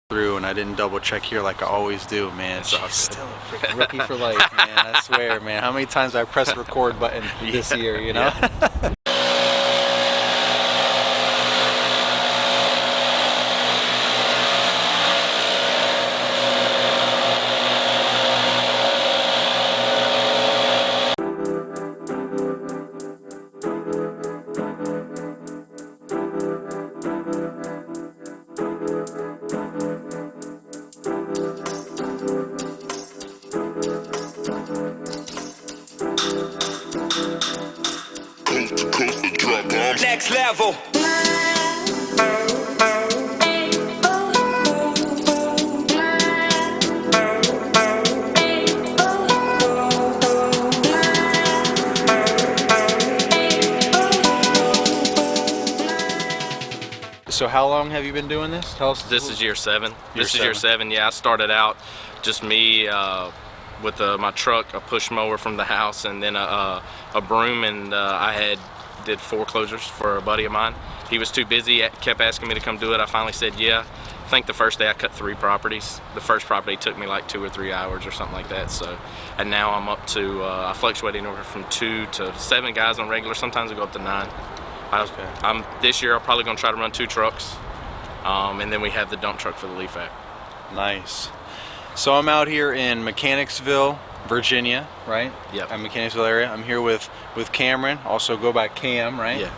through and I didn't double check here like I always do, man. It's all still a freaking rookie for life, man. I swear, man. How many times I pressed the record button this year, you know? Yeah. Next level. So how long have you been doing this? Tell us. This is year 7. This is year 7. Yeah, I started out just me with my truck, a push mower from the house, and then a broom, and I did foreclosures for a buddy of mine. He was too busy, kept asking me to come do it. I finally said yeah. I think the first day I cut 3 properties. The first property took me like 2 or 3 hours or something like that. So, and now I'm up to, I fluctuate anywhere from 2 to 7 guys on regular. Sometimes I go up to 9. This year I'm probably gonna try to run 2 trucks. And then we have the dump truck for the leaf app. Nice. So I'm out here in Mechanicsville, Virginia, right? Yep. I'm Mechanicsville area. I'm here with Cameron, also go by Cam, right? Yeah.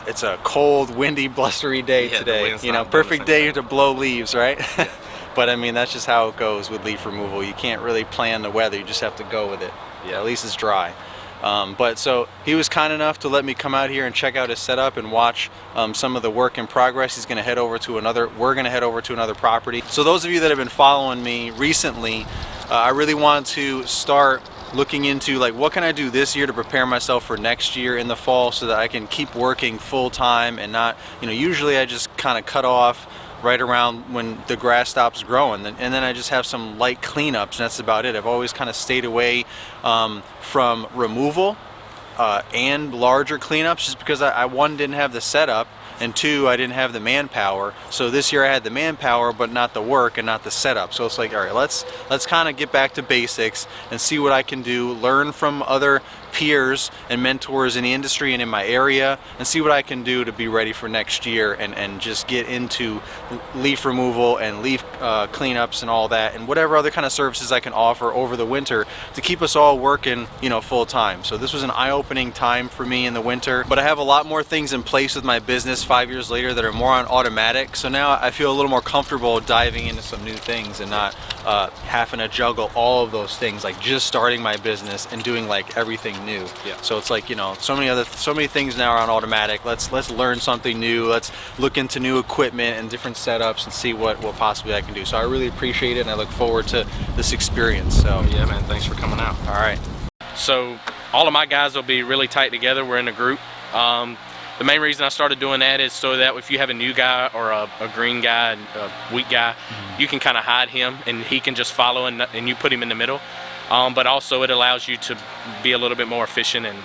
It's a cold, windy, blustery day today. You know, perfect day to blow leaves, right? Yeah. But I mean, that's just how it goes with leaf removal. You can't really plan the weather. You just have to go with it. Yeah. At least it's dry. But so he was kind enough to let me come out here and check out his setup and watch some of the work in progress. He's going to head over to we're going to head over to another property. So those of you that have been following me recently, I really want to start looking into like what can I do this year to prepare myself for next year in the fall so that I can keep working full time and not, you know, usually I just kind of cut off right around when the grass stops growing, and then I just have some light cleanups, and that's about it. I've always kind of stayed away from removal and larger cleanups just because I one, didn't have the setup, and 2, I didn't have the manpower. So this year I had the manpower but not the work and not the setup. So it's like, all right, let's kind of get back to basics and see what I can do, learn from other peers and mentors in the industry and in my area, and see what I can do to be ready for next year and just get into leaf removal and leaf cleanups and all that, and whatever other kind of services I can offer over the winter to keep us all working, you know, full time. So this was an eye-opening time for me in the winter, but I have a lot more things in place with my business 5 years later that are more on automatic. So now I feel a little more comfortable diving into some new things and not having to juggle all of those things, like just starting my business and doing like everything new. Yeah. So it's like, you know, so many things now are on automatic. Let's learn something new. Let's look into new equipment and different setups and see what possibly I can do. So I really appreciate it, and I look forward to this experience. So yeah, man, thanks for coming out. All right. So all of my guys will be really tight together. We're in a group. The main reason I started doing that is so that if you have a new guy or a green guy, a weak guy, you can kind of hide him and he can just follow, and you put him in the middle. But also it allows you to be a little bit more efficient and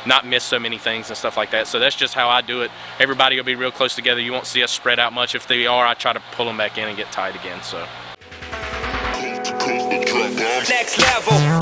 not miss so many things and stuff like that. So that's just how I do it. Everybody will be real close together. You won't see us spread out much. If they are, I try to pull them back in and get tight again. So. Next level.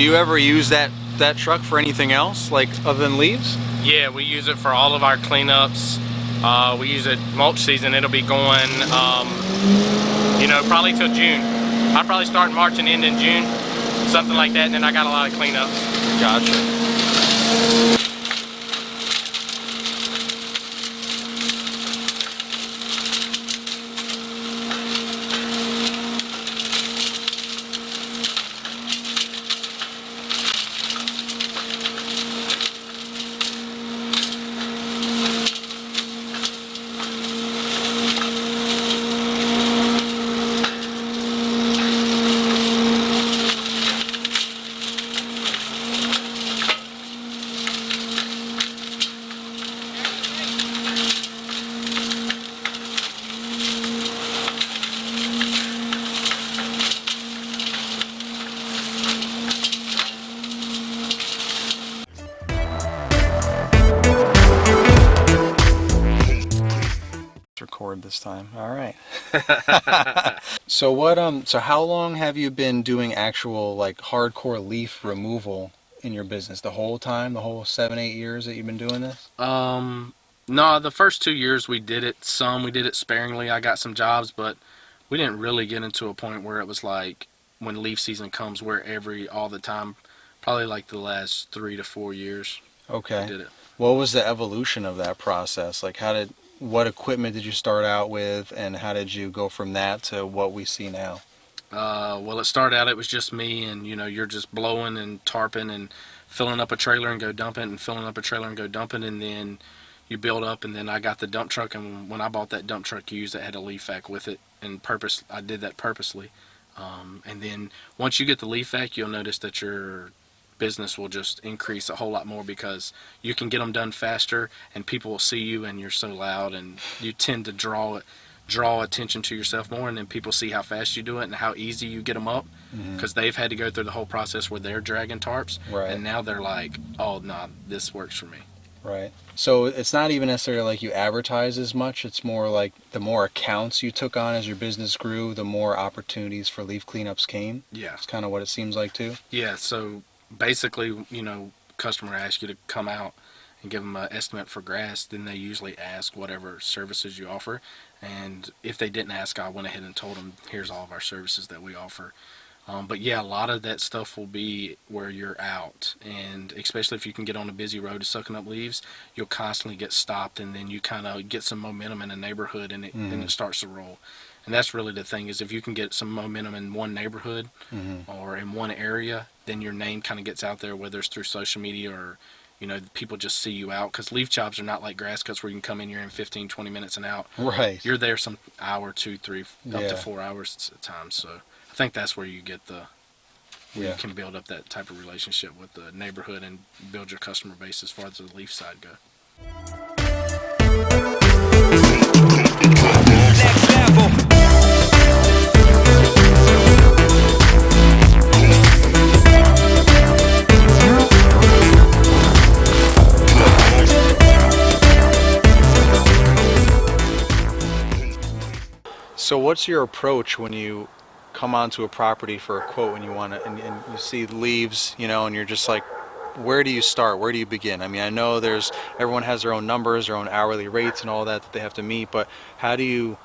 you ever use that truck for anything else, like other than leaves? Yeah, we use it for all of our cleanups. We use it mulch season. It'll be going, you know, probably till June. I'll probably start in March and end in June, something like that. And then I got a lot of cleanups. Gotcha. Record this time. All right. So what so how long have you been doing actual like hardcore leaf removal in your business? The whole time, the whole 7-8 years that you've been doing this? No, the first 2 years we did it sparingly. I got some jobs, but we didn't really get into a point where it was like when leaf season comes where all the time, probably like the last 3 to 4 years. Okay. We did it. What was the evolution of that process? Like what equipment did you start out with, and how did you go from that to what we see now? Well, it started out, it was just me, and you know, you're just blowing and tarping and filling up a trailer and go dump it, and filling up a trailer and go dump it, and then you build up, and then I got the dump truck, and when I bought that dump truck used, it had a leaf vac with it, and I did that purposely. And then once you get the leaf vac, you'll notice that your business will just increase a whole lot more because you can get them done faster, and people will see you, and you're so loud, and you tend to draw attention to yourself more, and then people see how fast you do it and how easy you get them up, because they've had to go through the whole process where they're dragging tarps, right, and now they're like, oh nah, this works for me. Right. So it's not even necessarily like you advertise as much. It's more like the more accounts you took on as your business grew, the more opportunities for leaf cleanups came. Yeah. It's kind of what it seems like too. Yeah. So basically, you know, customer asks you to come out and give them an estimate for grass, then they usually ask whatever services you offer. And if they didn't ask, I went ahead and told them, here's all of our services that we offer. But yeah, a lot of that stuff will be where you're out, and especially if you can get on a busy road to sucking up leaves, you'll constantly get stopped, and then you kind of get some momentum in a neighborhood, and then it starts to roll. And that's really the thing, is if you can get some momentum in one neighborhood or in one area, then your name kind of gets out there, whether it's through social media or, you know, people just see you out, because leaf chops are not like grass cuts where you can come in here in 15, 20 minutes and out. Right. You're there some hour, 2, 3, up to 4 hours at times. So I think that's where you get you can build up that type of relationship with the neighborhood and build your customer base as far as the leaf side go. Next level. So what's your approach when you come onto a property for a quote, when you want to, and you see leaves, you know, and you're just like, where do you start? Where do you begin? I mean, I know everyone has their own numbers, their own hourly rates and all that they have to meet, but how do you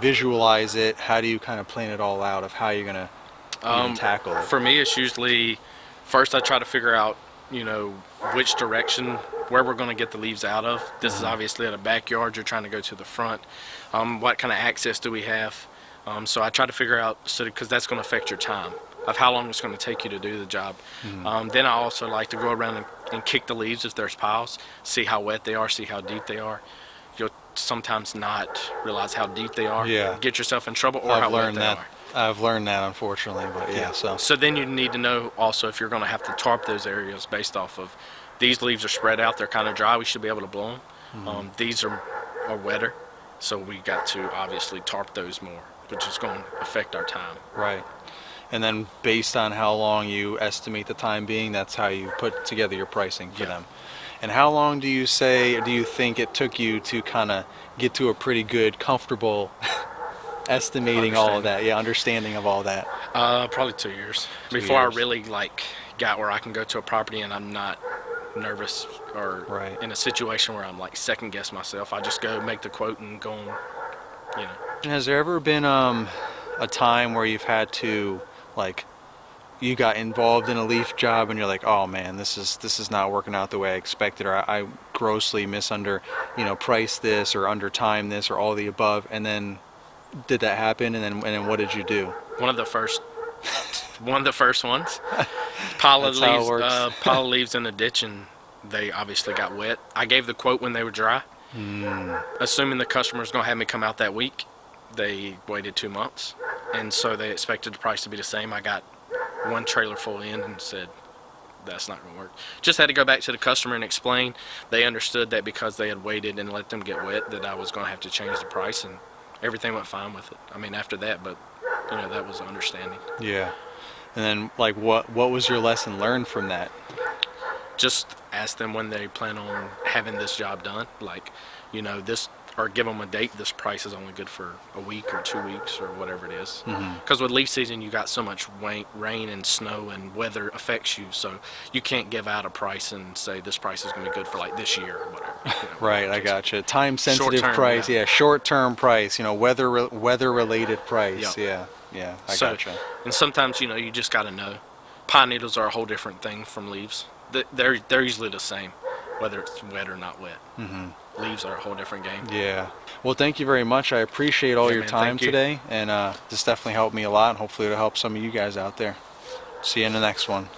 visualize it? How do you kind of plan it all out of how you're going to tackle it? For me, it's usually, first I try to figure out, you know, which direction, where we're going to get the leaves out of. This is obviously at a backyard, you're trying to go to the front. What kind of access do we have? So I try to figure out, because that's going to affect your time of how long it's going to take you to do the job. Then I also like to go around and kick the leaves if there's piles, see how wet they are, see how deep they are. You'll sometimes not realize how deep they are, get yourself in trouble, or how wet they are. I've learned that, unfortunately, but yeah. So then you need to know also if you're going to have to tarp those areas based off of, these leaves are spread out, they're kind of dry, we should be able to blow them. These are wetter, so we got to obviously tarp those more, which is going to affect our time. Right. And then based on how long you estimate the time being, that's how you put together your pricing for them. And how long do you think it took you to kind of get to a pretty good, comfortable estimating all of that? Yeah, understanding of all that. Probably 2 years before I really got where I can go to a property and I'm not nervous or Right. in a situation where I'm like second guess myself. I just go make the quote and go on, you know. And has there ever been a time where you've had to, like, you got involved in a leaf job and you're like, oh man, this is not working out the way I expected, or I grossly priced this or under timed this or all the above, and then did that happen, and then what did you do? One of the first ones. Pile of That's how it leaves, works. pile of leaves in the ditch, and they obviously got wet. I gave the quote when they were dry, assuming the customer's gonna have me come out that week. They waited 2 months, and so they expected the price to be the same. I got one trailer full in and said, that's not going to work. Just had to go back to the customer and explain. They understood that because they had waited and let them get wet, that I was going to have to change the price, and everything went fine with it. I mean, after that, but that was understanding. Yeah. And then, like, what was your lesson learned from that? Just ask them when they plan on having this job done. Like, this, or give them a date. This price is only good for a week or 2 weeks or whatever it is. Because with leaf season, you got so much rain and snow and weather affects you. So you can't give out a price and say this price is going to be good for like this year or whatever. Right, I gotcha. Time sensitive Short-term, price, yeah. Short term price, weather related price. Yeah. Yeah, I gotcha. And sometimes you just got to know. Pine needles are a whole different thing from leaves. They're usually the same, whether it's wet or not wet. Leaves are a whole different game. Yeah. Well, thank you very much. I appreciate all your man, time thank you. today, and this definitely helped me a lot, and hopefully it'll help some of you guys out there. See you in the next one.